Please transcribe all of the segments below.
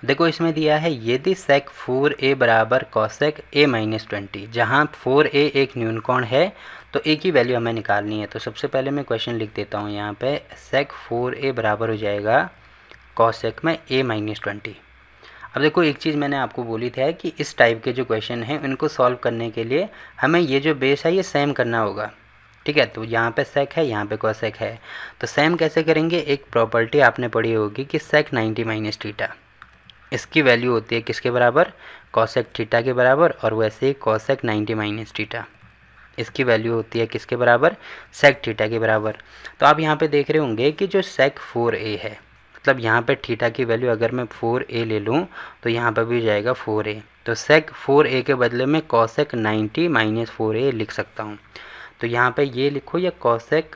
देखो इसमें दिया है यदि sec 4a बराबर cosec a माइनस 20, जहाँ 4a एक न्यूनकोण है तो a की वैल्यू हमें निकालनी है। तो सबसे पहले मैं क्वेश्चन लिख देता हूँ यहाँ पे, sec 4a बराबर हो जाएगा cosec में a माइनस 20। अब देखो एक चीज़ मैंने आपको बोली थी कि इस टाइप के जो क्वेश्चन हैं उनको सॉल्व करने के लिए हमें ये जो बेस है ये सेम करना होगा। ठीक है, तो यहाँ पे सेक है, यहाँ पे कॉसेक है, तो सेम कैसे करेंगे? एक प्रॉपर्टी आपने पढ़ी होगी कि सेक 90 माइनस थीटा, इसकी वैल्यू होती है किसके बराबर? कॉसेक थीटा के बराबर। और वैसे ही कॉसेक 90 माइनस थीटा, इसकी वैल्यू होती है किसके बराबर? सेक थीटा के बराबर। तो आप यहाँ पे देख रहे होंगे कि जो सेक 4a है, मतलब यहाँ पे थीटा की वैल्यू अगर मैं 4a ले लूँ तो यहाँ पर भी जाएगा 4a, तो सेक 4a के बदले में कॉसेक 90 माइनस 4a लिख सकता हूँ। तो यहाँ पे ये लिखो या कॉसेक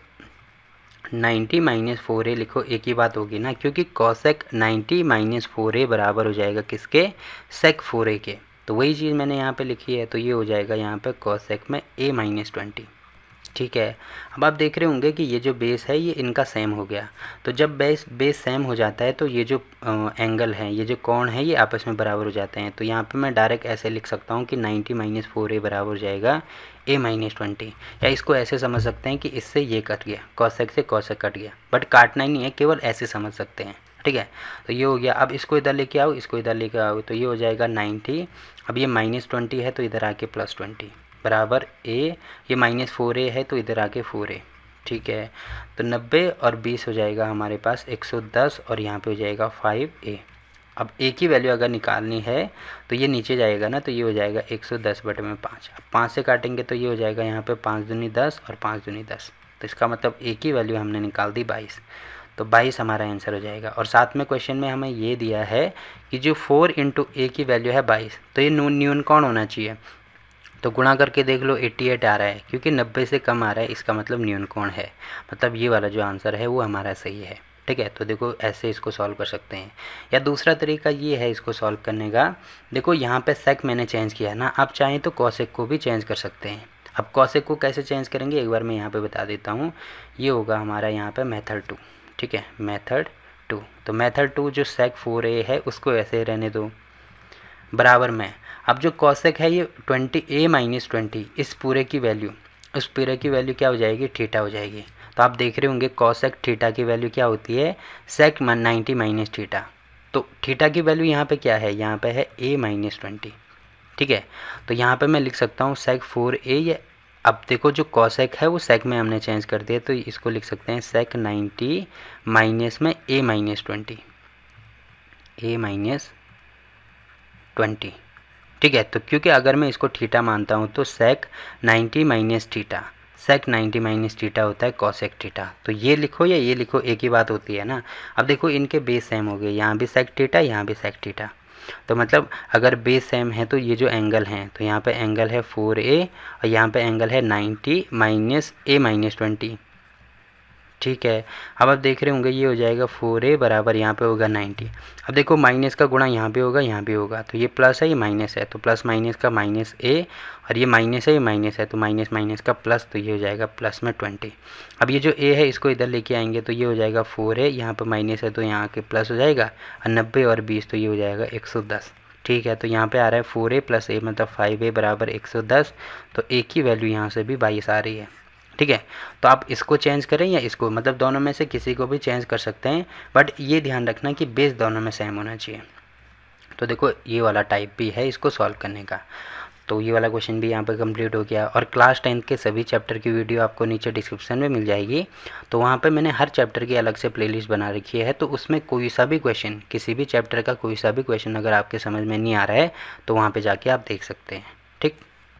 90 माइनस 4a लिखो, एक ही बात होगी ना, क्योंकि कॉसेक 90 माइनस 4a बराबर हो जाएगा किसके? सेक 4a के। तो वही चीज़ मैंने यहाँ पे लिखी है, तो ये हो जाएगा यहाँ पे कॉसेक में a माइनस 20। ठीक है, अब आप देख रहे होंगे कि ये जो बेस है ये इनका सेम हो गया। तो जब बेस सेम हो जाता है तो ये जो एंगल है, ये जो कोण है, ये आपस में बराबर हो जाते हैं। तो यहाँ पे मैं डायरेक्ट ऐसे लिख सकता हूँ कि 90 माइनस 4a बराबर हो जाएगा a माइनस 20। या इसको ऐसे समझ सकते हैं कि इससे ये कट गया, कॉसेक से कॉसेक कट गया, बट काटना ही नहीं है, केवल ऐसे समझ सकते हैं। ठीक है, तो ये हो गया। अब इसको इधर लेके आओ, इसको इधर लेके आओ, तो ये हो जाएगा 90। अब ये माइनस 20 है तो इधर आके प्लस 20 बराबर a, ये माइनस 4a है तो इधर आके 4a। ठीक है, तो 90 और 20 हो जाएगा हमारे पास 110, और यहाँ पे हो जाएगा 5a। अब a की वैल्यू अगर निकालनी है तो ये नीचे जाएगा ना, तो ये हो जाएगा 110 बटे में 5। अब 5 से काटेंगे तो ये हो जाएगा यहाँ पे 5 दूनी 10 और 5 दूनी 10, तो इसका मतलब a की वैल्यू हमने निकाल दी 22। तो 22 हमारा आंसर हो जाएगा। और साथ में क्वेश्चन में हमें ये दिया है कि जो 4 इंटू a की वैल्यू है 22, तो ये न्यूनकोण होना चाहिए। तो गुणा करके देख लो 88 आ रहा है, क्योंकि 90 से कम आ रहा है, इसका मतलब न्यूनकोण है, मतलब ये वाला जो आंसर है वो हमारा सही है। ठीक है, तो देखो ऐसे इसको सॉल्व कर सकते हैं। या दूसरा तरीका ये है इसको सॉल्व करने का, देखो यहाँ पे सेक मैंने चेंज किया ना, आप चाहें तो कॉसेक को भी चेंज कर सकते हैं। अब कॉसेक को कैसे चेंज करेंगे एक बार मैं यहाँ पे बता देता हूँ। ये होगा हमारा यहाँ पे मेथड 2। ठीक है, मेथड 2। तो मेथड 2 जो सेक 4a है उसको ऐसे रहने दो बराबर में। अब जो कॉसेक है ये 20a माइनस 20, इस पूरे की वैल्यू, उस पूरे की वैल्यू क्या हो जाएगी? थीटा हो जाएगी। तो आप देख रहे होंगे कॉसेक थीटा की वैल्यू क्या होती है? सेक 90 माइनस थीटा। तो थीटा की वैल्यू यहाँ पे क्या है? यहाँ पे है a माइनस 20। ठीक है, तो यहाँ पे मैं लिख सकता हूँ सेक 4a। या अब देखो जो कॉसेक है वो सेक में हमने चेंज कर दिया, तो इसको लिख सकते हैं सेक 90 माइनस में a माइनस 20, a माइनस 20। ठीक है, तो क्योंकि अगर मैं इसको थीटा मानता हूँ तो सेक 90 माइनस थीटा, सेक 90 माइनस थीटा होता है कॉसेक थीटा। तो ये लिखो या ये लिखो, एक ही बात होती है ना। अब देखो इनके बेस सेम हो गए, यहाँ भी सेक थीटा, यहाँ भी सेक थीटा। तो मतलब अगर बेस सेम है तो ये जो एंगल हैं, तो यहाँ पे एंगल है 4a और यहाँ पे एंगल है 90 माइनस a माइनस 20। ठीक है, अब आप देख रहे होंगे ये हो जाएगा 4a बराबर यहाँ पे होगा 90। अब देखो माइनस का गुणा यहाँ भी होगा, यहाँ भी होगा, तो ये प्लस है ये माइनस है, तो प्लस माइनस का माइनस a, और ये माइनस है ये माइनस है, तो माइनस माइनस का प्लस, तो ये हो जाएगा प्लस में 20। अब ये जो a है इसको इधर लेके आएंगे तो ये हो जाएगा 4a, यहाँ पर माइनस है तो यहाँ के प्लस हो जाएगा, और 90 और 20 तो ये हो जाएगा 110। ठीक है, तो यहाँ पे आ रहा है 4a प्लस a मतलब 5a बराबर 110, तो a की वैल्यू यहाँ से भी 22 आ रही है। ठीक है, तो आप इसको चेंज करें या इसको, मतलब दोनों में से किसी को भी चेंज कर सकते हैं, बट ये ध्यान रखना कि बेस दोनों में सेम होना चाहिए। तो देखो ये वाला टाइप भी है इसको सॉल्व करने का। तो ये वाला क्वेश्चन भी यहाँ पे कंप्लीट हो गया। और क्लास 10 के सभी चैप्टर की वीडियो आपको नीचे डिस्क्रिप्शन में मिल जाएगी। तो वहाँ पे मैंने हर चैप्टर की अलग से प्लेलिस्ट बना रखी है, तो उसमें कोई सा भी क्वेश्चन, किसी भी चैप्टर का कोई सा भी क्वेश्चन अगर आपके समझ में नहीं आ रहा है तो वहाँ पर जाके आप देख सकते हैं। ठीक।